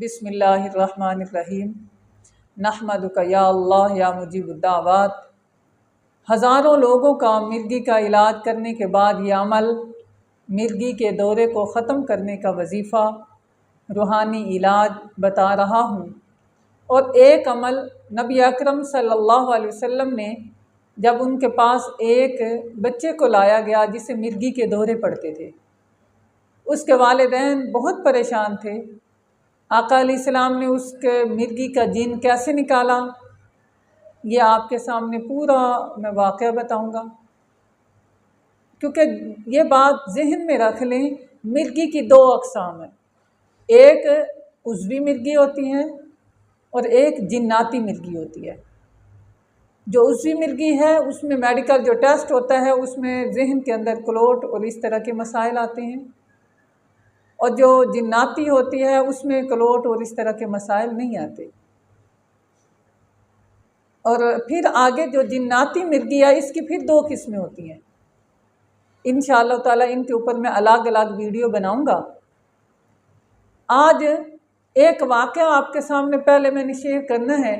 बिस्मिल्लाहिर्रहमानिर्रहीम। नहमदुका या अल्लाह या मुजीबुद्दावात। हज़ारों लोगों का मिर्गी का इलाज करने के बाद ये अमल, मिर्गी के दौरे को ख़त्म करने का वजीफ़ा, रूहानी इलाज बता रहा हूँ। और एक अमल नबी अकरम सल्लल्लाहु अलैहि वसल्लम ने जब उनके पास एक बच्चे को लाया गया जिसे मिर्गी के दौरे पड़ते थे, उसके वालिदैन बहुत परेशान थे। आका अलैहिस्सलाम ने उसके मिर्गी का जीन कैसे निकाला, ये आपके सामने पूरा मैं वाक़या बताऊंगा, क्योंकि ये बात जहन में रख लें। मिर्गी की दो अक़साम हैं, एक उज़वी मिर्गी होती है और एक जिन्नाती मिर्गी होती है। जो उज़वी मिर्गी है उसमें मेडिकल जो टेस्ट होता है उसमें जहन के अंदर क्लोट और इस तरह के मसाइल आते हैं, और जो जिन्नाती होती है उसमें क्लोट और इस तरह के मसाइल नहीं आते। और फिर आगे जो जिन्नाती मिर्गी है इसकी फिर दो किस्में होती हैं। इंशाअल्लाह ताला इनके ऊपर मैं अलग अलग वीडियो बनाऊंगा। आज एक वाक़या आपके सामने पहले मैंने शेयर करना है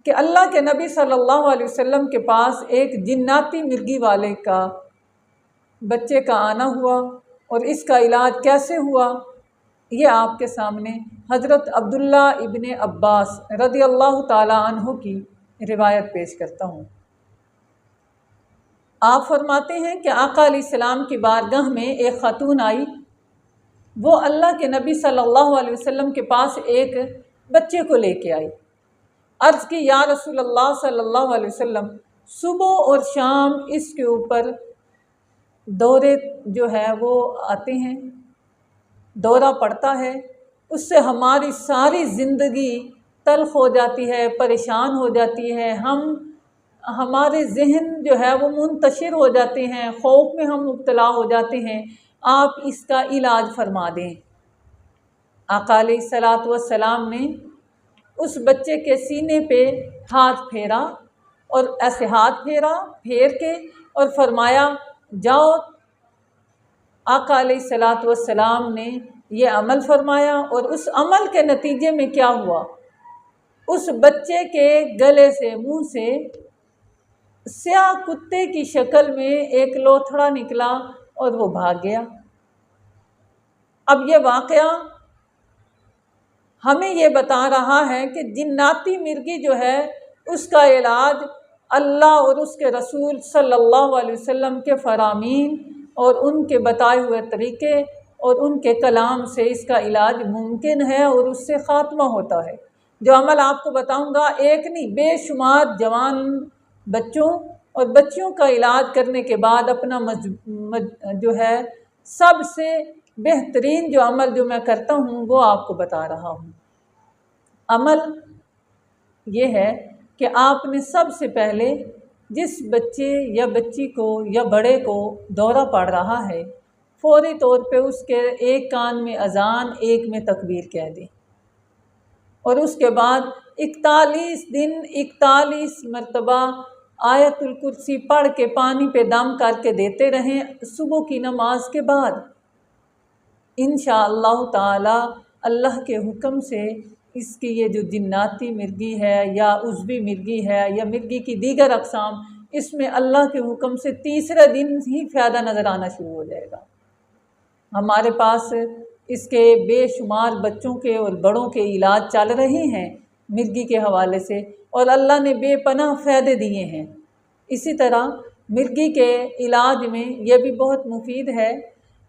कि अल्लाह के नबी सल्लल्लाहु अलैहि वसल्लम के पास एक जिन्नाती मिर्गी वाले का बच्चे का आना हुआ, और इसका इलाज कैसे हुआ ये आपके सामने हज़रत अब्दुल्ला इब्ने अब्बास रज़ियल्लाहु ताला अन्हु की रिवायत पेश करता हूँ। आप फरमाते हैं कि आका अलैहिस्सलाम की बारगाह में एक ख़ातून आई। वो अल्लाह के नबी सल्लल्लाहु अलैहि वसल्लम के पास एक बच्चे को लेके आई। अर्ज़ की, या रसूल अल्लाह सल्लल्लाहु अलैहि वसल्लम, सुबह और शाम इसके ऊपर दौरे जो है वो आते हैं, दौरा पड़ता है, उससे हमारी सारी ज़िंदगी तल्ख़ हो जाती है, परेशान हो जाती है, हमारे जहन जो है वो मुंतशिर हो जाते हैं, खौफ में हम मुब्तला हो जाते हैं, आप इसका इलाज फरमा दें। आका अलैहिस्सलातु वस्सलाम ने उस बच्चे के सीने पे हाथ फेरा, और ऐसे हाथ फेर के और फरमाया, जाओ। आका अलैहिस्सलातु वस्सलाम ने ये अमल फरमाया, और उस अमल के नतीजे में क्या हुआ, उस बच्चे के गले से, मुंह से स्याह कुत्ते की शक्ल में एक लोथड़ा निकला और वो भाग गया। अब ये वाक़या हमें ये बता रहा है कि जिन्नाती मिर्गी जो है उसका इलाज अल्लाह और उसके रसूल सल्लल्लाहु अलैहि वसल्लम के फरामीन और उनके बताए हुए तरीके और उनके कलाम से इसका इलाज मुमकिन है, और उससे ख़ात्मा होता है। जो अमल आपको बताऊंगा एक नहीं, बेशुमार जवान बच्चों और बच्चियों का इलाज करने के बाद अपना जो है सबसे बेहतरीन जो अमल जो मैं करता हूँ वो आपको बता रहा हूँ। अमल ये है कि आपने सबसे पहले जिस बच्चे या बच्ची को या बड़े को दौरा पड़ रहा है, फौरी तौर पे उसके एक कान में अजान, एक में तकबीर कह दें, और उसके बाद 41 दिन 41 मरतबा आयतुल कुर्सी पढ़ के पानी पे दम करके देते रहें सुबह की नमाज के बाद। इंशाअल्लाह ताला अल्लाह के हुक्म से इसकी ये जो जिन्नाती मिर्गी है या उज़वी मिर्गी है या मिर्गी की दीगर अक़साम, इसमें अल्लाह के हुक्म से तीसरे दिन ही फ़ायदा नज़र आना शुरू हो जाएगा। हमारे पास इसके बेशुमार बच्चों के और बड़ों के इलाज चल रहे हैं मिर्गी के हवाले से, और अल्लाह ने बेपनाह फ़ायदे दिए हैं। इसी तरह मिर्गी के इलाज में यह भी बहुत मुफीद है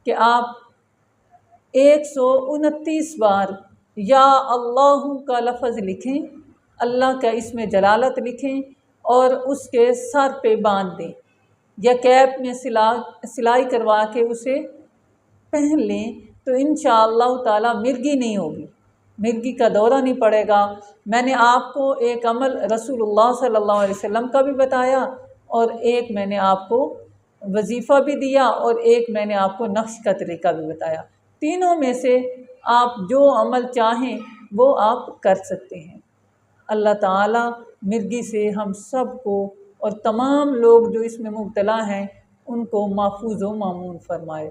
कि आप 129 बार या अल्लाहु का लफ्ज़ लिखें, अल्लाह का इसमें जलालत लिखें और उसके सर पे बांध दें या कैप में सिलाई करवा के उसे पहन लें, तो इंशाअल्लाह ताला मिर्गी नहीं होगी, मिर्गी का दौरा नहीं पड़ेगा। मैंने आपको एक अमल रसूलुल्लाह सल्लल्लाहु अलैहि वसल्लम का भी बताया, और एक मैंने आपको वजीफ़ा भी दिया, और एक मैंने आपको नक्श का तरीका भी बताया। तीनों में से आप जो अमल चाहें वो आप कर सकते हैं। अल्लाह ताला मिर्गी से हम सब को और तमाम लोग जो इसमें मुब्तला हैं उनको महफूज़ व मामून फरमाए।